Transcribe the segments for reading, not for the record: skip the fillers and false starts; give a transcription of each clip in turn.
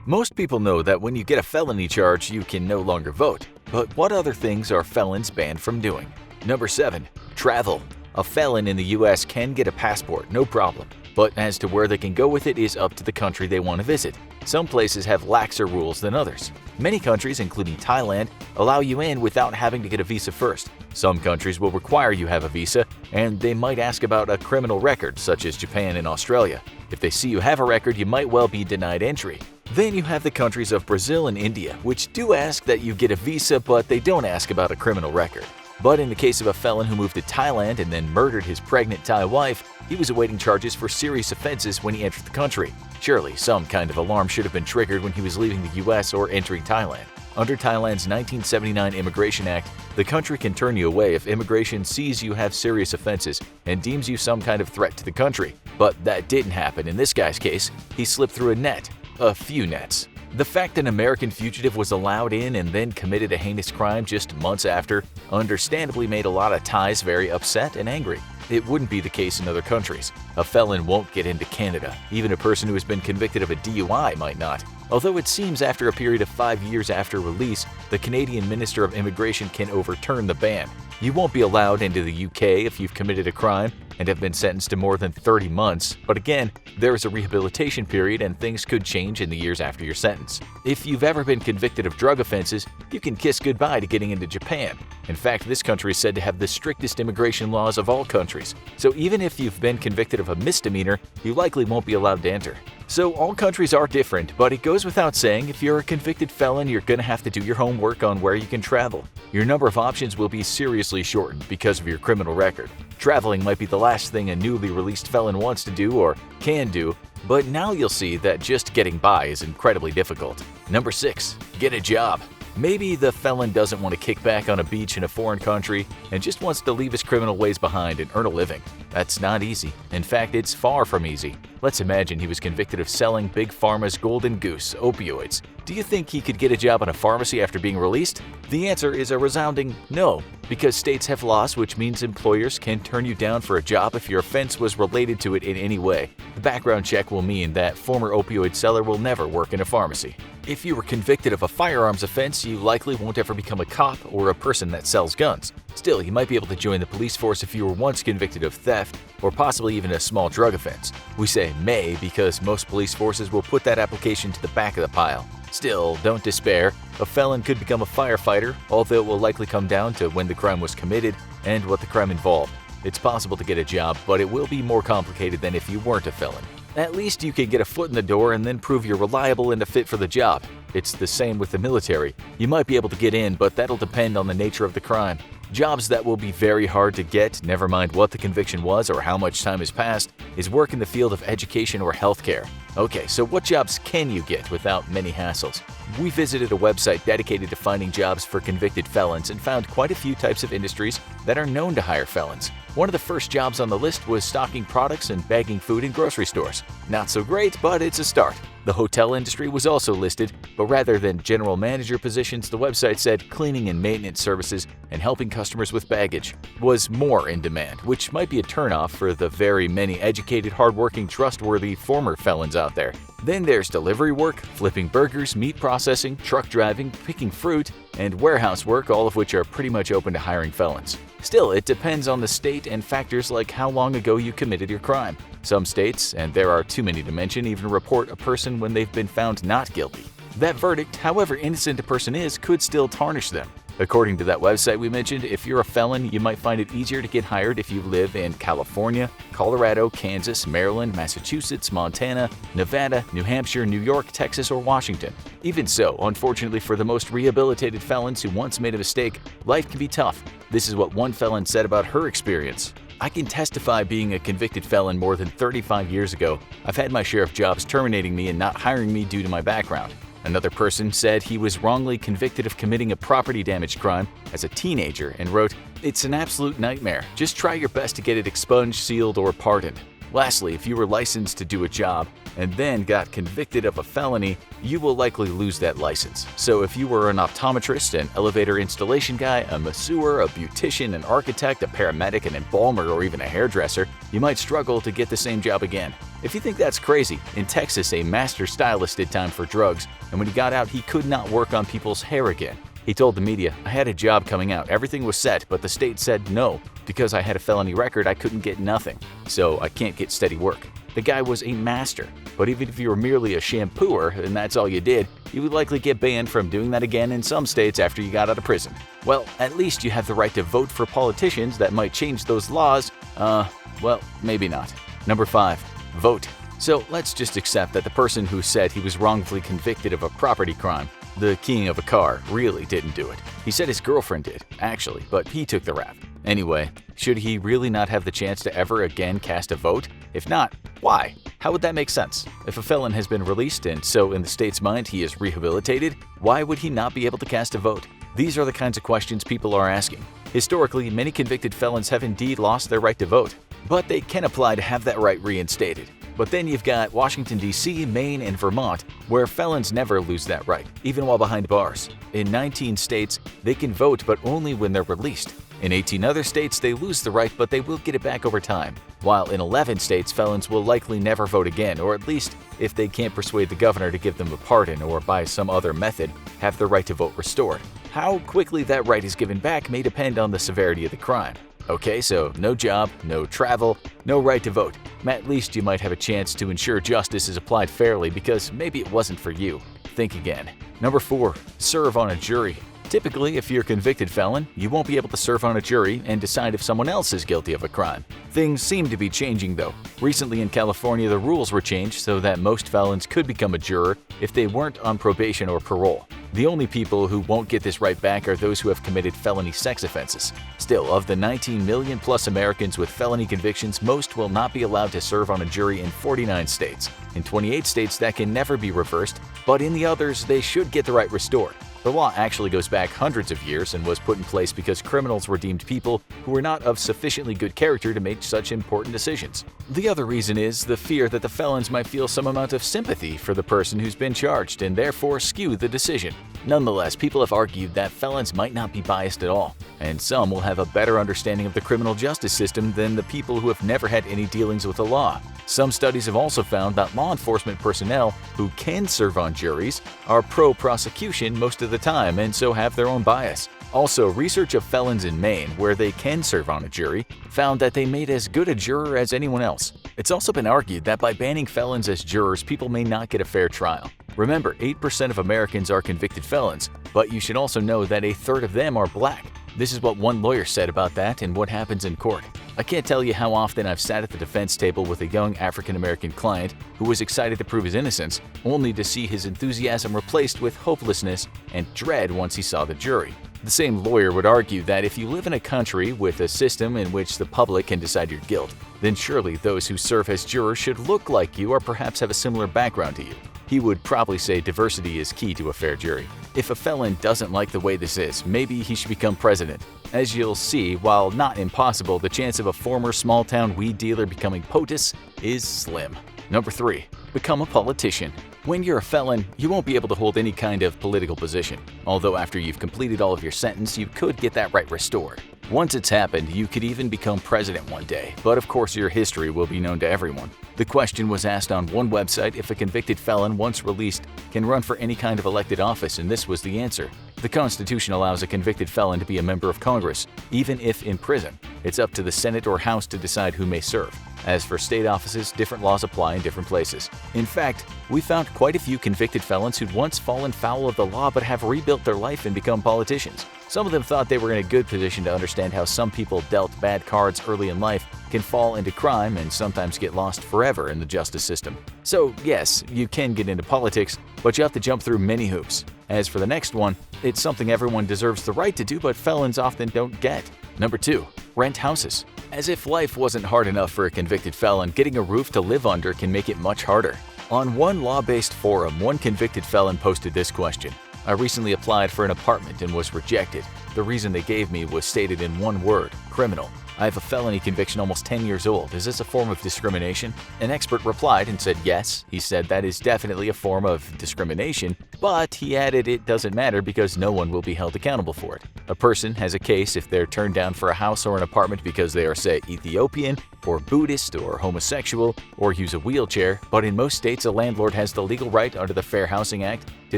Most people know that when you get a felony charge, you can no longer vote. But what other things are felons banned from doing? Number 7. Travel. A felon in the US can get a passport, no problem. But as to where they can go with it is up to the country they want to visit. Some places have laxer rules than others. Many countries, including Thailand, allow you in without having to get a visa first. Some countries will require you have a visa, and they might ask about a criminal record, such as Japan and Australia. If they see you have a record, you might well be denied entry. Then you have the countries of Brazil and India, which do ask that you get a visa, but they don't ask about a criminal record. But in the case of a felon who moved to Thailand and then murdered his pregnant Thai wife, he was awaiting charges for serious offenses when he entered the country. Surely, some kind of alarm should have been triggered when he was leaving the US or entering Thailand. Under Thailand's 1979 Immigration Act, the country can turn you away if immigration sees you have serious offenses and deems you some kind of threat to the country. But that didn't happen in this guy's case. He slipped through a net. A few nets. The fact an American fugitive was allowed in and then committed a heinous crime just months after understandably made a lot of Thais very upset and angry. It wouldn't be the case in other countries. A felon won't get into Canada. Even a person who has been convicted of a DUI might not. Although it seems after a period of 5 years after release, the Canadian Minister of Immigration can overturn the ban. You won't be allowed into the UK if you've committed a crime and have been sentenced to more than 30 months, but again, there is a rehabilitation period and things could change in the years after your sentence. If you've ever been convicted of drug offenses, you can kiss goodbye to getting into Japan. In fact, this country is said to have the strictest immigration laws of all countries, so even if you've been convicted of a misdemeanor, you likely won't be allowed to enter. So all countries are different, but it goes without saying if you're a convicted felon, you're going to have to do your homework on where you can travel. Your number of options will be seriously shortened because of your criminal record. Traveling might be the last thing a newly released felon wants to do or can do, but now you'll see that just getting by is incredibly difficult. Number 6. Get a job. Maybe the felon doesn't want to kick back on a beach in a foreign country and just wants to leave his criminal ways behind and earn a living. That's not easy. In fact, it's far from easy. Let's imagine he was convicted of selling Big Pharma's golden goose, opioids. Do you think he could get a job in a pharmacy after being released? The answer is a resounding no, because states have laws which means employers can turn you down for a job if your offense was related to it in any way. The background check will mean that former opioid seller will never work in a pharmacy. If you were convicted of a firearms offense, you likely won't ever become a cop or a person that sells guns. Still, you might be able to join the police force if you were once convicted of theft or possibly even a small drug offense. We say may because most police forces will put that application to the back of the pile. Still, don't despair. A felon could become a firefighter, although it will likely come down to when the crime was committed and what the crime involved. It's possible to get a job, but it will be more complicated than if you weren't a felon. At least you can get a foot in the door and then prove you're reliable and a fit for the job. It's the same with the military. You might be able to get in, but that'll depend on the nature of the crime. Jobs that will be very hard to get, never mind what the conviction was or how much time has passed, is work in the field of education or healthcare. Okay, so what jobs can you get without many hassles? We visited a website dedicated to finding jobs for convicted felons and found quite a few types of industries that are known to hire felons. One of the first jobs on the list was stocking products and bagging food in grocery stores. Not so great, but it's a start. The hotel industry was also listed, but rather than general manager positions, the website said cleaning and maintenance services and helping customers with baggage was more in demand, which might be a turnoff for the very many educated, hardworking, trustworthy former felons out there. Then there's delivery work, flipping burgers, meat processing, truck driving, picking fruit, and warehouse work, all of which are pretty much open to hiring felons. Still, it depends on the state and factors like how long ago you committed your crime. Some states, and there are too many to mention, even report a person when they've been found not guilty. That verdict, however innocent a person is, could still tarnish them. According to that website we mentioned, if you're a felon, you might find it easier to get hired if you live in California, Colorado, Kansas, Maryland, Massachusetts, Montana, Nevada, New Hampshire, New York, Texas, or Washington. Even so, unfortunately for the most rehabilitated felons who once made a mistake, life can be tough. This is what one felon said about her experience. I can testify being a convicted felon more than 35 years ago. I've had my share of jobs terminating me and not hiring me due to my background. Another person said he was wrongly convicted of committing a property damage crime as a teenager and wrote, "It's an absolute nightmare. Just try your best to get it expunged, sealed, or pardoned." Lastly, if you were licensed to do a job and then got convicted of a felony, you will likely lose that license. So if you were an optometrist, an elevator installation guy, a masseur, a beautician, an architect, a paramedic, an embalmer, or even a hairdresser, you might struggle to get the same job again. If you think that's crazy, in Texas, a master stylist did time for drugs, and when he got out, he could not work on people's hair again. He told the media, "I had a job coming out, everything was set, but the state said no. Because I had a felony record, I couldn't get nothing, so I can't get steady work." The guy was a master, but even if you were merely a shampooer and that's all you did, you would likely get banned from doing that again in some states after you got out of prison. Well, at least you have the right to vote for politicians that might change those laws. Well, maybe not. Number 5. Vote. So let's just accept that the person who said he was wrongfully convicted of a property crime, the keying of a car, really didn't do it. He said his girlfriend did, actually, but he took the rap. Anyway, should he really not have the chance to ever again cast a vote? If not, why? How would that make sense? If a felon has been released and so in the state's mind he is rehabilitated, why would he not be able to cast a vote? These are the kinds of questions people are asking. Historically, many convicted felons have indeed lost their right to vote, but they can apply to have that right reinstated. But then you've got Washington, D.C., Maine, and Vermont, where felons never lose that right, even while behind bars. In 19 states, they can vote but only when they're released. In 18 other states, they lose the right, but they will get it back over time. While in 11 states, felons will likely never vote again, or at least, if they can't persuade the governor to give them a pardon or by some other method, have their right to vote restored. How quickly that right is given back may depend on the severity of the crime. Okay, so no job, no travel, no right to vote. At least you might have a chance to ensure justice is applied fairly because maybe it wasn't for you. Think again. Number 4. Serve on a jury. Typically, if you're a convicted felon, you won't be able to serve on a jury and decide if someone else is guilty of a crime. Things seem to be changing though. Recently in California, the rules were changed so that most felons could become a juror if they weren't on probation or parole. The only people who won't get this right back are those who have committed felony sex offenses. Still, of the 19 million plus Americans with felony convictions, most will not be allowed to serve on a jury in 49 states. In 28 states, that can never be reversed, but in the others, they should get the right restored. The law actually goes back hundreds of years and was put in place because criminals were deemed people who were not of sufficiently good character to make such important decisions. The other reason is the fear that the felons might feel some amount of sympathy for the person who's been charged and therefore skew the decision. Nonetheless, people have argued that felons might not be biased at all, and some will have a better understanding of the criminal justice system than the people who have never had any dealings with the law. Some studies have also found that law enforcement personnel who can serve on juries are pro-prosecution most of the time and so have their own bias. Also, research of felons in Maine, where they can serve on a jury, found that they made as good a juror as anyone else. It's also been argued that by banning felons as jurors, people may not get a fair trial. Remember, 8% of Americans are convicted felons, but you should also know that a third of them are black. This is what one lawyer said about that and what happens in court. I can't tell you how often I've sat at the defense table with a young African-American client who was excited to prove his innocence, only to see his enthusiasm replaced with hopelessness and dread once he saw the jury. The same lawyer would argue that if you live in a country with a system in which the public can decide your guilt, then surely those who serve as jurors should look like you or perhaps have a similar background to you. He would probably say diversity is key to a fair jury. If a felon doesn't like the way this is, maybe he should become president. As you'll see, while not impossible, the chance of a former small-town weed dealer becoming POTUS is slim. Number 3. Become a politician. When you're a felon, you won't be able to hold any kind of political position, although after you've completed all of your sentence, you could get that right restored. Once it's happened, you could even become president one day, but of course your history will be known to everyone. The question was asked on one website if a convicted felon, once released, can run for any kind of elected office, and this was the answer. The Constitution allows a convicted felon to be a member of Congress, even if in prison. It's up to the Senate or House to decide who may serve. As for state offices, different laws apply in different places. In fact, we found quite a few convicted felons who'd once fallen foul of the law but have rebuilt their life and become politicians. Some of them thought they were in a good position to understand how some people dealt bad cards early in life can fall into crime and sometimes get lost forever in the justice system. So yes, you can get into politics, but you have to jump through many hoops. As for the next one, it's something everyone deserves the right to do, but felons often don't get. Number 2. Rent houses. As if life wasn't hard enough for a convicted felon, getting a roof to live under can make it much harder. On one law-based forum, one convicted felon posted this question: I recently applied for an apartment and was rejected. The reason they gave me was stated in one word: criminal. I have a felony conviction almost 10 years old. Is this a form of discrimination? An expert replied and said yes. He said that is definitely a form of discrimination, but he added it doesn't matter because no one will be held accountable for it. A person has a case if they're turned down for a house or an apartment because they are, say, Ethiopian, or Buddhist, or homosexual, or use a wheelchair, but in most states a landlord has the legal right under the Fair Housing Act to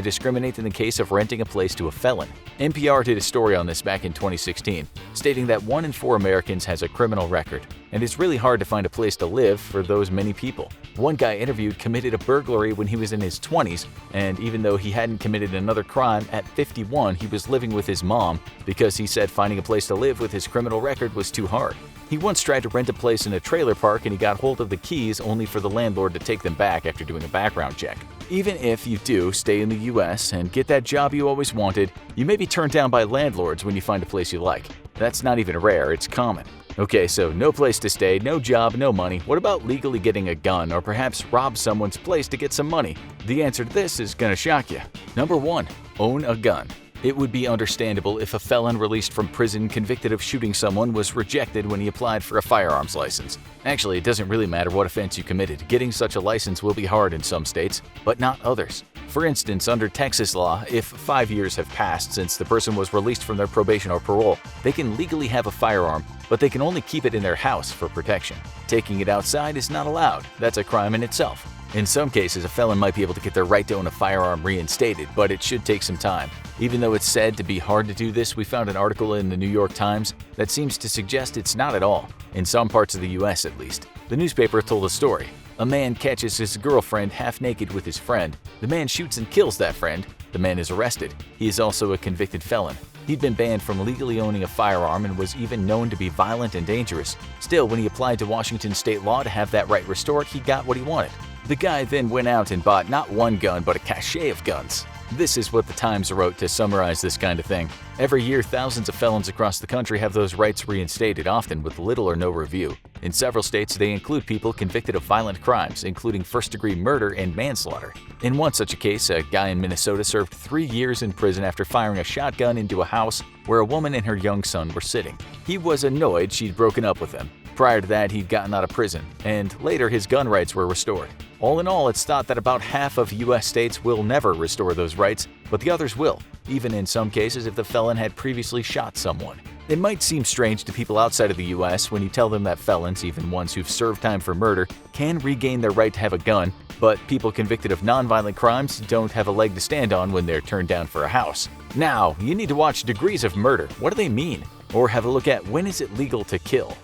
discriminate in the case of renting a place to a felon. NPR did a story on this back in 2016, stating that 1 in 4 Americans has a criminal record, and it's really hard to find a place to live for those many people. One guy interviewed committed a burglary when he was in his 20s, and even though he hadn't committed another crime, at 51 he was living with his mom because he said finding a place to live with his criminal record was too hard. He once tried to rent a place in a trailer park and he got hold of the keys only for the landlord to take them back after doing a background check. Even if you do stay in the US and get that job you always wanted, you may be turned down by landlords when you find a place you like. That's not even rare, it's common. Okay, so no place to stay, no job, no money. What about legally getting a gun or perhaps rob someone's place to get some money? The answer to this is gonna shock you. Number 1. Own a gun. It would be understandable if a felon released from prison convicted of shooting someone was rejected when he applied for a firearms license. Actually, it doesn't really matter what offense you committed. Getting such a license will be hard in some states, but not others. For instance, under Texas law, if 5 years have passed since the person was released from their probation or parole, they can legally have a firearm, but they can only keep it in their house for protection. Taking it outside is not allowed. That's a crime in itself. In some cases, a felon might be able to get their right to own a firearm reinstated, but it should take some time. Even though it's said to be hard to do this, we found an article in the New York Times that seems to suggest it's not at all, in some parts of the US at least. The newspaper told a story. A man catches his girlfriend half naked with his friend. The man shoots and kills that friend. The man is arrested. He is also a convicted felon. He'd been banned from legally owning a firearm and was even known to be violent and dangerous. Still, when he applied to Washington state law to have that right restored, he got what he wanted. The guy then went out and bought not one gun, but a cache of guns. This is what the Times wrote to summarize this kind of thing. Every year, thousands of felons across the country have those rights reinstated, often with little or no review. In several states, they include people convicted of violent crimes, including first-degree murder and manslaughter. In one such a case, a guy in Minnesota served 3 years in prison after firing a shotgun into a house where a woman and her young son were sitting. He was annoyed she'd broken up with him. Prior to that, he'd gotten out of prison, and later his gun rights were restored. All in all, it's thought that about half of U.S. states will never restore those rights, but the others will, even in some cases if the felon had previously shot someone. It might seem strange to people outside of the U.S. when you tell them that felons, even ones who've served time for murder, can regain their right to have a gun, but people convicted of nonviolent crimes don't have a leg to stand on when they're turned down for a house. Now, you need to watch Degrees of Murder. What do they mean? Or have a look at When Is It Legal to Kill?